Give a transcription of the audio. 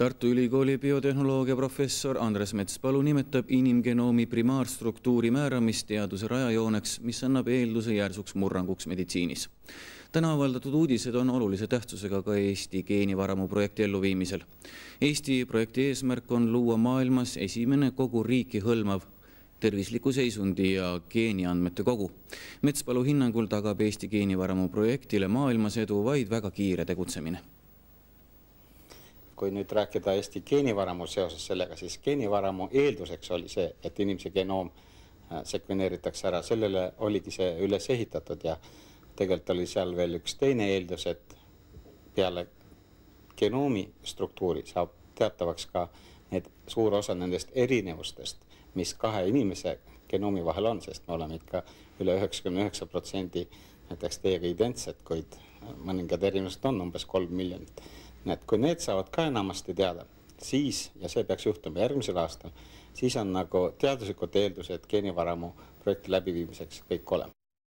Tartu Ülikooli biotehnoloogia professor Andres Metspalu nimetab inimgenoomi primaarstruktuuri määramist teaduse rajajooneks, mis annab eelduse järsuks murranguks meditsiinis. Täna avaldatud uudised on olulise tähtsusega ka Eesti geenivaramu projekti elluviimisel. Eesti projekti eesmärk on luua maailmas esimene kogu riiki hõlmav tervisliku seisundi ja geeniandmete kogu. Metspalu hinnangul tagab Eesti geenivaramu projektile maailmas edu vaid väga kiire tegutsemine. Kui nüüd rääkida Eesti geenivaramu seoses sellega, siis geenivaramu eelduseks oli see, et inimese genoom sekveneeritakse ära. Sellele oligi see üles ehitatud ja tegelikult oli seal veel üks teine eeldus, et peale genoomi struktuuri saab teatavaks ka suur osa nendest erinevustest, mis kahe inimese genoomi vahel on, sest me oleme ikka üle 99% näiteks teiega identsed, kuid mõningad erinevused on umbes 3 miljonit. Kui need saavad ka enamasti teada, siis, ja see peaks juhtuma järgmisel aastal, siis on nagu teaduslikud eeldused geenivaramu projekti läbiviimiseks kõik olema.